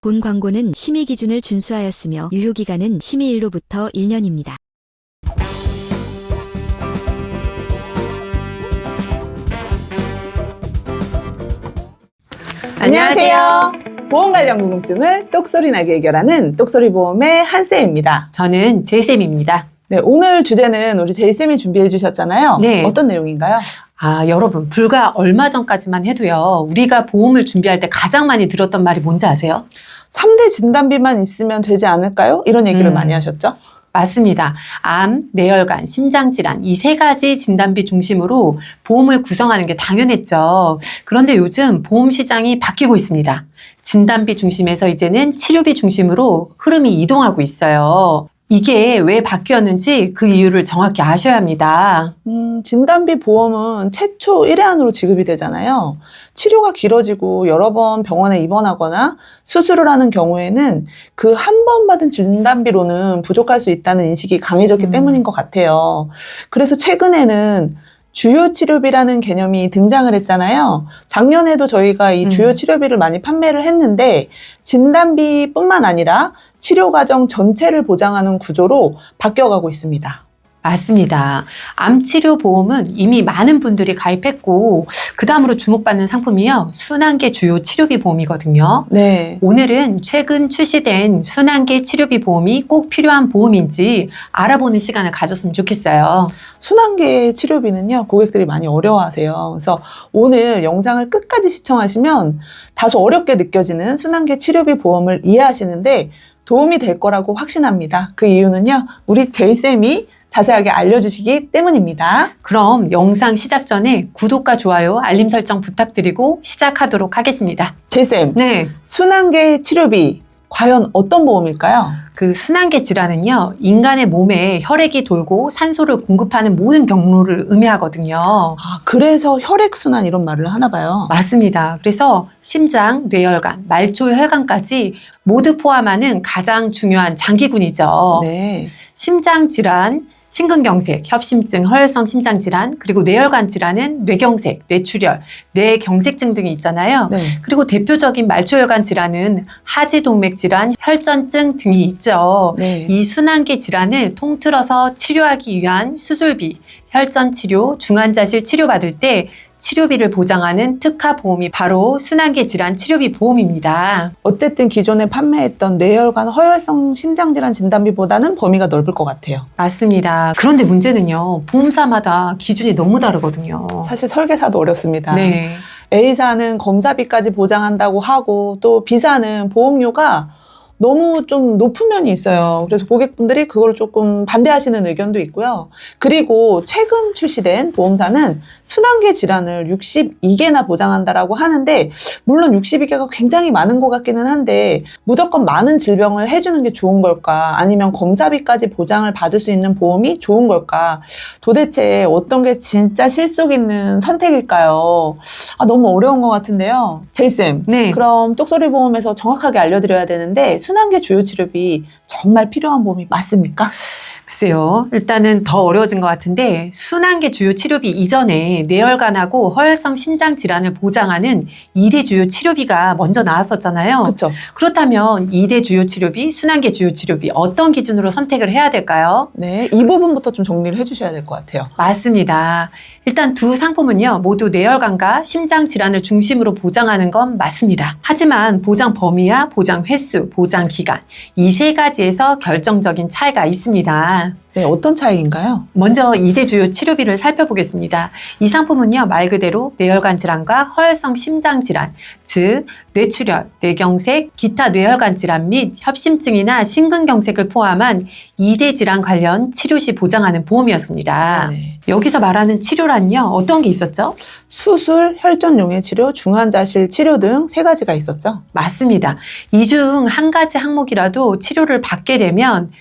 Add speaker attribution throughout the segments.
Speaker 1: 본 광고는 심의 기준을 준수하였으며 유효기간은 심의일로부터 1년입니다.
Speaker 2: 안녕하세요. 보험 관련 궁금증을 똑소리 나게 해결하는 똑소리 보험의 한쌤입니다.
Speaker 3: 저는 제이쌤입니다.
Speaker 2: 네, 오늘 주제는 우리 제이쌤이 준비해 주셨잖아요.
Speaker 3: 네.
Speaker 2: 어떤 내용인가요?
Speaker 3: 여러분, 불과 얼마 전까지만 해도요, 우리가 보험을 준비할 때 가장 많이 들었던 말이 뭔지 아세요?
Speaker 2: 3대 진단비만 있으면 되지 않을까요? 이런 얘기를 많이 하셨죠?
Speaker 3: 맞습니다. 암, 뇌혈관, 심장질환 이 세 가지 진단비 중심으로 보험을 구성하는 게 당연했죠. 그런데 요즘 보험 시장이 바뀌고 있습니다. 진단비 중심에서 이제는 치료비 중심으로 흐름이 이동하고 있어요. 이게 왜 바뀌었는지 그 이유를 정확히 아셔야 합니다.
Speaker 2: 진단비 보험은 최초 1회안으로 지급이 되잖아요. 치료가 길어지고 여러 번 병원에 입원하거나 수술을 하는 경우에는 그 한 번 받은 진단비로는 부족할 수 있다는 인식이 강해졌기 때문인 것 같아요. 그래서 최근에는 주요 치료비라는 개념이 등장을 했잖아요. 작년에도 저희가 이 주요 치료비를 많이 판매를 했는데 진단비뿐만 아니라 치료 과정 전체를 보장하는 구조로 바뀌어가고 있습니다.
Speaker 3: 맞습니다. 암치료 보험은 이미 많은 분들이 가입했고 그 다음으로 주목받는 상품이요. 순환계 주요 치료비 보험이거든요.
Speaker 2: 네.
Speaker 3: 오늘은 최근 출시된 순환계 치료비 보험이 꼭 필요한 보험인지 알아보는 시간을 가졌으면 좋겠어요.
Speaker 2: 순환계 치료비는요, 고객들이 많이 어려워하세요. 그래서 오늘 영상을 끝까지 시청하시면 다소 어렵게 느껴지는 순환계 치료비 보험을 이해하시는데 도움이 될 거라고 확신합니다. 그 이유는요, 우리 제이쌤이 자세하게 알려주시기 때문입니다.
Speaker 3: 그럼 영상 시작 전에 구독과 좋아요, 알림 설정 부탁드리고 시작하도록 하겠습니다.
Speaker 2: 제이쌤,
Speaker 3: 네.
Speaker 2: 순환계 치료비 과연 어떤 보험일까요?
Speaker 3: 그 순환계 질환은요, 인간의 몸에 혈액이 돌고 산소를 공급하는 모든 경로를 의미하거든요.
Speaker 2: 그래서 혈액순환 이런 말을 하나 봐요.
Speaker 3: 맞습니다. 그래서 심장, 뇌혈관, 말초 혈관까지 모두 포함하는 가장 중요한 장기군이죠.
Speaker 2: 네.
Speaker 3: 심장 질환, 심근경색, 협심증, 허혈성 심장질환, 그리고 뇌혈관 질환은 뇌경색, 뇌출혈, 뇌경색증 등이 있잖아요.
Speaker 2: 네.
Speaker 3: 그리고 대표적인 말초혈관 질환은 하지동맥 질환, 혈전증 등이 있죠.
Speaker 2: 네.
Speaker 3: 이 순환계 질환을 통틀어서 치료하기 위한 수술비, 혈전 치료, 중환자실 치료받을 때 치료비를 보장하는 특화 보험이 바로 순환계 질환 치료비 보험입니다.
Speaker 2: 어쨌든 기존에 판매했던 뇌혈관 허혈성 심장질환 진단비보다는 범위가 넓을 것 같아요.
Speaker 3: 맞습니다. 그런데 문제는요, 보험사마다 기준이 너무 다르거든요.
Speaker 2: 사실 설계사도 어렵습니다.
Speaker 3: 네.
Speaker 2: A사는 검사비까지 보장한다고 하고 또 B사는 보험료가 너무 좀 높은 면이 있어요. 그래서 고객분들이 그걸 조금 반대하시는 의견도 있고요. 그리고 최근 출시된 보험사는 순환계 질환을 62개나 보장한다라고 하는데 물론 62개가 굉장히 많은 것 같기는 한데 무조건 많은 질병을 해주는 게 좋은 걸까? 아니면 검사비까지 보장을 받을 수 있는 보험이 좋은 걸까? 도대체 어떤 게 진짜 실속 있는 선택일까요? 너무 어려운 것 같은데요. 제이쌤,
Speaker 3: 네.
Speaker 2: 그럼 똑소리 보험에서 정확하게 알려드려야 되는데 순환계 주요 치료비 정말 필요한 보험이 맞습니까?
Speaker 3: 글쎄요. 일단은 더 어려워진 것 같은데 순환계 주요 치료비 이전에 뇌혈관하고 허혈성 심장 질환을 보장하는 2대 주요 치료비가 먼저 나왔었잖아요.
Speaker 2: 그렇죠.
Speaker 3: 그렇다면 2대 주요 치료비, 순환계 주요 치료비 어떤 기준으로 선택을 해야 될까요?
Speaker 2: 네, 이 부분부터 좀 정리를 해주셔야 될 것 같아요.
Speaker 3: 맞습니다. 일단 두 상품은요, 모두 뇌혈관과 심장 질환을 중심으로 보장하는 건 맞습니다. 하지만 보장 범위와 보장 횟수, 보장 기간 이 세 가지에서 결정적인 차이가 있습니다.
Speaker 2: 네, 어떤 차이인가요?
Speaker 3: 먼저 2대 주요 치료비를 살펴보겠습니다. 이 상품은요, 말 그대로 뇌혈관 질환과 허혈성 심장 질환, 즉 뇌출혈, 뇌경색, 기타 뇌혈관 질환 및 협심증이나 심근경색을 포함한 2대 질환 관련 치료 시 보장하는 보험이었습니다.
Speaker 2: 네.
Speaker 3: 여기서 말하는 치료란요, 어떤 게 있었죠?
Speaker 2: 수술, 혈전용해 치료, 중환자실 치료 등 세 가지가 있었죠.
Speaker 3: 맞습니다. 이 중 한 가지 항목이라도 치료를 받게 되면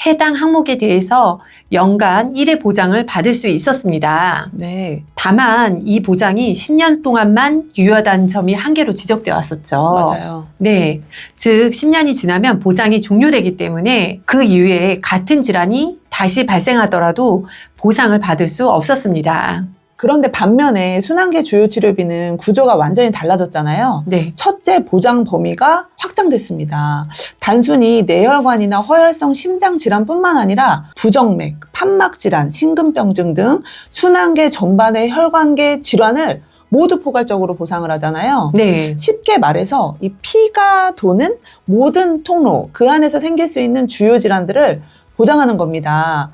Speaker 3: 해당 항목에 대해서 연간 1회 보장을 받을 수 있었습니다.
Speaker 2: 네,
Speaker 3: 다만 이 보장이 10년 동안만 유효하다는 점이 한계로 지적되어 왔었죠.
Speaker 2: 맞아요.
Speaker 3: 네, 즉 10년이 지나면 보장이 종료되기 때문에 그 이후에 같은 질환이 다시 발생하더라도 보상을 받을 수 없었습니다.
Speaker 2: 그런데 반면에 순환계 주요치료비는 구조가 완전히 달라졌잖아요.
Speaker 3: 네.
Speaker 2: 첫째, 보장 범위가 확장됐습니다. 단순히 뇌혈관이나 허혈성 심장 질환뿐만 아니라 부정맥, 판막 질환, 심근병증 등 순환계 전반의 혈관계 질환을 모두 포괄적으로 보상을 하잖아요.
Speaker 3: 네.
Speaker 2: 쉽게 말해서 이 피가 도는 모든 통로, 그 안에서 생길 수 있는 주요 질환들을 보장하는 겁니다.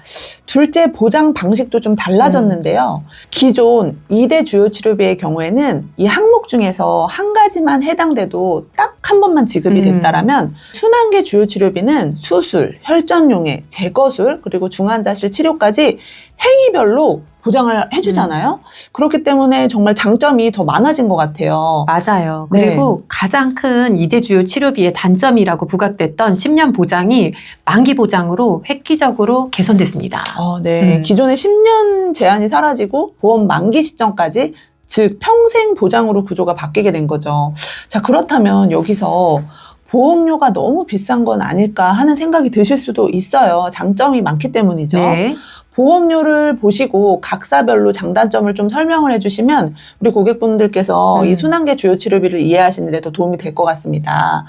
Speaker 2: 둘째, 보장 방식도 좀 달라졌는데요. 기존 2대 주요 치료비의 경우에는 이 항목 중에서 한 가지만 해당돼도 딱 한 번만 지급이 됐다라면 순환계 주요 치료비는 수술, 혈전용해, 제거술, 그리고 중환자실 치료까지 행위별로 보장을 해주잖아요. 그렇기 때문에 정말 장점이 더 많아진 것 같아요.
Speaker 3: 맞아요.
Speaker 2: 네.
Speaker 3: 그리고 가장 큰 2대 주요 치료비의 단점이라고 부각됐던 10년 보장이 만기 보장으로 획기적으로 개선됐습니다.
Speaker 2: 네. 기존의 10년 제한이 사라지고 보험 만기 시점까지, 즉 평생 보장으로 구조가 바뀌게 된 거죠. 자, 그렇다면 여기서 보험료가 너무 비싼 건 아닐까 하는 생각이 드실 수도 있어요. 장점이 많기 때문이죠.
Speaker 3: 네.
Speaker 2: 보험료를 보시고 각사별로 장단점을 좀 설명을 해주시면 우리 고객분들께서 이 순환계 주요 치료비를 이해하시는 데 더 도움이 될 것 같습니다.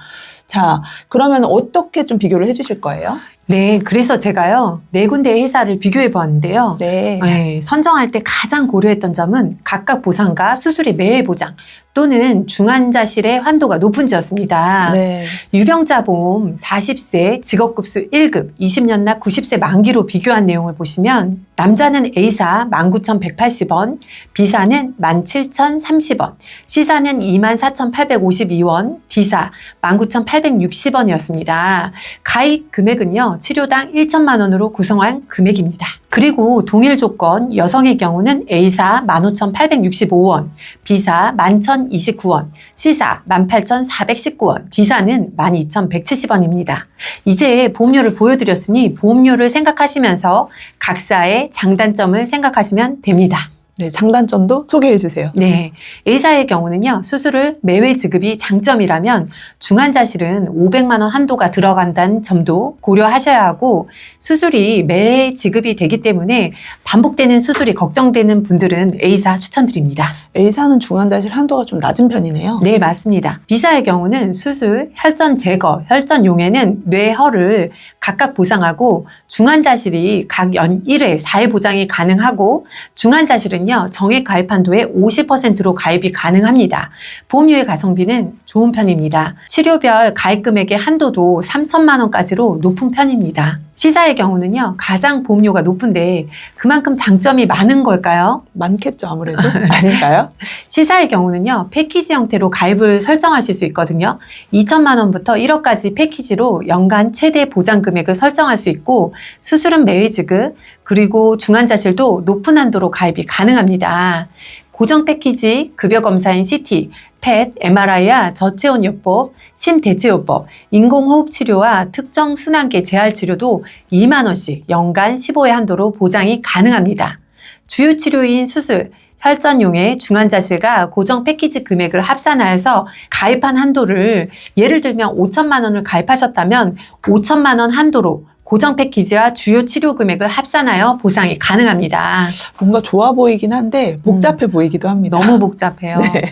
Speaker 2: 자, 그러면 어떻게 좀 비교를 해주실 거예요?
Speaker 3: 네, 그래서 제가요, 4군데의 회사를 비교해 보았는데요.
Speaker 2: 네.
Speaker 3: 네, 선정할 때 가장 고려했던 점은 각각 보상과 수술의 매회 보장 또는 중환자실의 환도가 높은지였습니다.
Speaker 2: 네.
Speaker 3: 유병자 보험 40세 직업급수 1급 20년 납 90세 만기로 비교한 내용을 보시면 남자는 A사 19,180원, B사는 17,030원, C사는 24,852원, D사 19,860원이었습니다. 가입 금액은요, 치료당 1천만 원으로 구성한 금액입니다. 그리고 동일 조건 여성의 경우는 A사 15,865원, B사 11,029원, C사 18,419원, D사는 12,170원입니다. 이제 보험료를 보여드렸으니 보험료를 생각하시면서 각사의 장단점을 생각하시면 됩니다.
Speaker 2: 네, 장단점도 소개해 주세요.
Speaker 3: 네, A사의 경우는요, 수술을 매회 지급이 장점이라면 중환자실은 500만 원 한도가 들어간다는 점도 고려하셔야 하고 수술이 매해 지급이 되기 때문에 반복되는 수술이 걱정되는 분들은 A사 추천드립니다.
Speaker 2: A사는 중환자실 한도가 좀 낮은 편이네요.
Speaker 3: 네, 맞습니다. B사의 경우는 수술, 혈전 제거, 혈전 용해는 뇌혈을 각각 보상하고 중환자실이 각 연 1회 4회 보장이 가능하고 중환자실은요, 정액 가입 한도의 50%로 가입이 가능합니다. 보험료의 가성비는 좋은 편입니다. 치료별 가입 금액의 한도도 3천만 원까지로 높은 편입니다. C사의 경우는요, 가장 보험료가 높은데 그만큼 장점이 많은 걸까요?
Speaker 2: 많겠죠, 아무래도. 아닐까요?
Speaker 3: C사의 경우는요, 패키지 형태로 가입을 설정하실 수 있거든요. 2천만 원부터 1억까지 패키지로 연간 최대 보장 금액을 설정할 수 있고 수술은 매회 지급, 그리고 중환자실도 높은 한도로 가입이 가능합니다. 고정 패키지, 급여검사인 CT, 펫, MRI와 저체온요법, 심대체요법, 인공호흡치료와 특정 순환계 재활치료도 2만 원씩 연간 15회 한도로 보장이 가능합니다. 주요 치료인 수술, 혈전용해 중환자실과 고정 패키지 금액을 합산하여서 가입한 한도를 예를 들면 5천만 원을 가입하셨다면 5천만 원 한도로 고정 패키지와 주요 치료 금액을 합산하여 보상이 가능합니다.
Speaker 2: 뭔가 좋아 보이긴 한데 복잡해 보이기도 합니다.
Speaker 3: 너무 복잡해요.
Speaker 2: 네.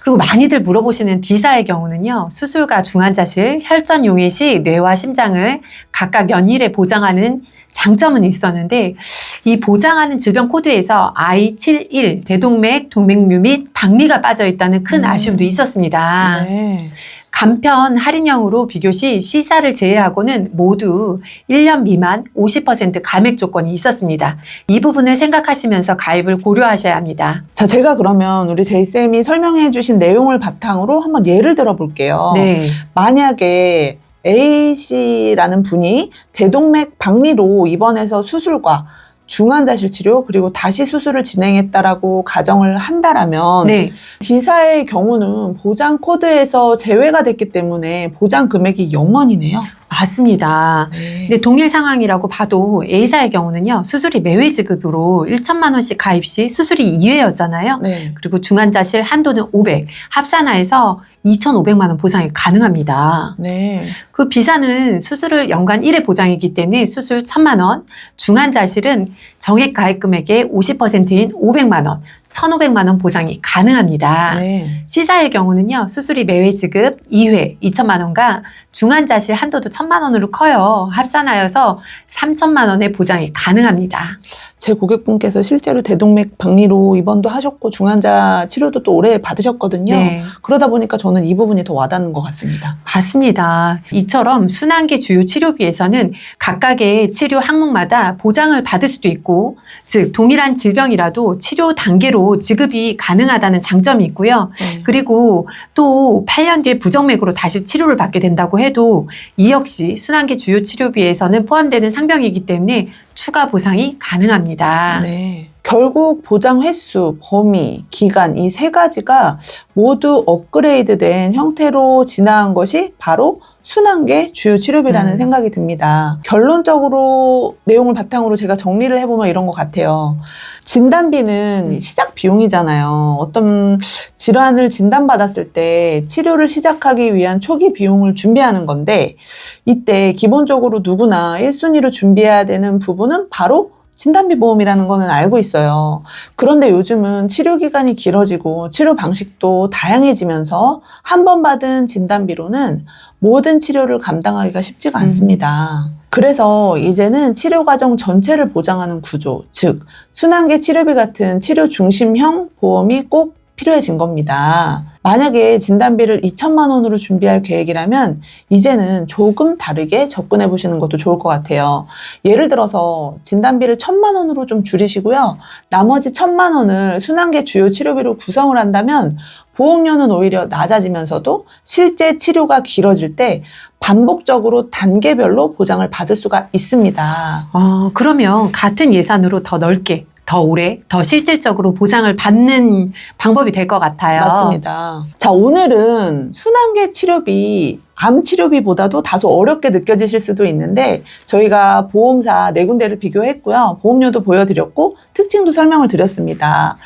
Speaker 3: 그리고 많이들 물어보시는 D사의 경우는요, 수술과 중환자실, 혈전 용해 시 뇌와 심장을 각각 연일에 보장하는 장점은 있었는데 이 보장하는 질병 코드에서 I71 대동맥, 동맥류 및 박리가 빠져 있다는 큰 아쉬움도 있었습니다.
Speaker 2: 네.
Speaker 3: 간편 할인형으로 비교 시 C사를 제외하고는 모두 1년 미만 50% 감액 조건이 있었습니다. 이 부분을 생각하시면서 가입을 고려하셔야 합니다.
Speaker 2: 자, 제가 그러면 우리 제이쌤이 설명해 주신 내용을 바탕으로 한번 예를 들어 볼게요.
Speaker 3: 네.
Speaker 2: 만약에 A씨라는 분이 대동맥 박리로 입원해서 수술과 중환자실 치료 그리고 다시 수술을 진행했다라고 가정을 한다라면
Speaker 3: 네.
Speaker 2: D사의 경우는 보장 코드에서 제외가 됐기 때문에 보장 금액이 0원이네요.
Speaker 3: 맞습니다.
Speaker 2: 네.
Speaker 3: 근데 동일 상황이라고 봐도 A사의 경우는요, 수술이 매회 지급으로 1천만 원씩 가입 시 수술이 2회였잖아요.
Speaker 2: 네.
Speaker 3: 그리고 중환자실 한도는 500, 합산하여서 2,500만 원 보상이 가능합니다.
Speaker 2: 네.
Speaker 3: 그 비사는 수술을 연간 1회 보장이기 때문에 수술 1,000만 원, 중환자실은 정액 가입 금액의 50%인 500만 원, 1,500만 원 보상이 가능합니다.
Speaker 2: 네.
Speaker 3: C사의 경우는요, 수술이 매회 지급 2회 2천만 원과 중환자실 한도도 1,000만 원으로 커요. 합산하여서 3천만 원의 보장이 가능합니다.
Speaker 2: 제 고객분께서 실제로 대동맥 박리로 입원도 하셨고 중환자 치료도 또 오래 받으셨거든요.
Speaker 3: 네.
Speaker 2: 그러다 보니까 저는 이 부분이 더 와닿는 것 같습니다.
Speaker 3: 맞습니다. 이처럼 순환계 주요 치료비에서는 각각의 치료 항목마다 보장을 받을 수도 있고, 즉 동일한 질병이라도 치료 단계로 지급이 가능하다는 장점이 있고요.
Speaker 2: 네.
Speaker 3: 그리고 또 8년 뒤에 부정맥으로 다시 치료를 받게 된다고 해도 이 역시 순환계 주요 치료비에서는 포함되는 상병이기 때문에 추가 보상이 가능합니다.
Speaker 2: 네. 결국 보장 횟수, 범위, 기간 이 세 가지가 모두 업그레이드된 형태로 진화한 것이 바로 순환계 주요 치료비라는 생각이 듭니다. 결론적으로 내용을 바탕으로 제가 정리를 해보면 이런 것 같아요. 진단비는 시작 비용이잖아요. 어떤 질환을 진단받았을 때 치료를 시작하기 위한 초기 비용을 준비하는 건데, 이때 기본적으로 누구나 1순위로 준비해야 되는 부분은 바로 진단비 보험이라는 거는 알고 있어요. 그런데 요즘은 치료 기간이 길어지고 치료 방식도 다양해지면서 한 번 받은 진단비로는 모든 치료를 감당하기가 쉽지가 않습니다. 그래서 이제는 치료 과정 전체를 보장하는 구조, 즉 순환계 치료비 같은 치료 중심형 보험이 꼭 필요해진 겁니다. 만약에 진단비를 2천만 원으로 준비할 계획이라면 이제는 조금 다르게 접근해 보시는 것도 좋을 것 같아요. 예를 들어서 진단비를 1,000만 원으로 좀 줄이시고요. 나머지 1,000만 원을 순환계 주요 치료비로 구성을 한다면 보험료는 오히려 낮아지면서도 실제 치료가 길어질 때 반복적으로 단계별로 보장을 받을 수가 있습니다.
Speaker 3: 그러면 같은 예산으로 더 넓게, 더 오래, 더 실질적으로 보상을 받는 방법이 될 것 같아요.
Speaker 2: 맞습니다. 자, 오늘은 순환계 치료비, 암 치료비보다도 다소 어렵게 느껴지실 수도 있는데 저희가 보험사 4군데를 비교했고요. 보험료도 보여드렸고 특징도 설명을 드렸습니다.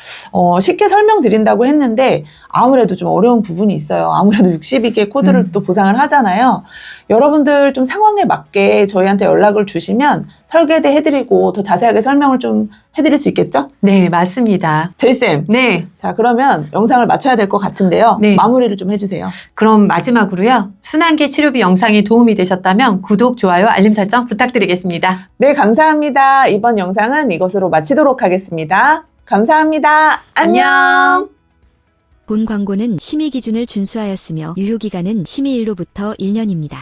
Speaker 2: 쉽게 설명드린다고 했는데 아무래도 좀 어려운 부분이 있어요. 아무래도 62개 코드를 또 보상을 하잖아요. 여러분들 좀 상황에 맞게 저희한테 연락을 주시면 설계도 해드리고 더 자세하게 설명을 좀 해드릴 수 있겠죠?
Speaker 3: 네, 맞습니다.
Speaker 2: 제이쌤.
Speaker 3: 네,
Speaker 2: 자, 그러면 영상을 마쳐야 될 것 같은데요.
Speaker 3: 네.
Speaker 2: 마무리를 좀 해주세요.
Speaker 3: 그럼 마지막으로요. 순환계 치료비 영상이 도움이 되셨다면 구독, 좋아요, 알림 설정 부탁드리겠습니다.
Speaker 2: 네, 감사합니다. 이번 영상은 이것으로 마치도록 하겠습니다. 감사합니다. 안녕.
Speaker 1: 본 광고는 심의 기준을 준수하였으며 유효기간은 심의일로부터 1년입니다.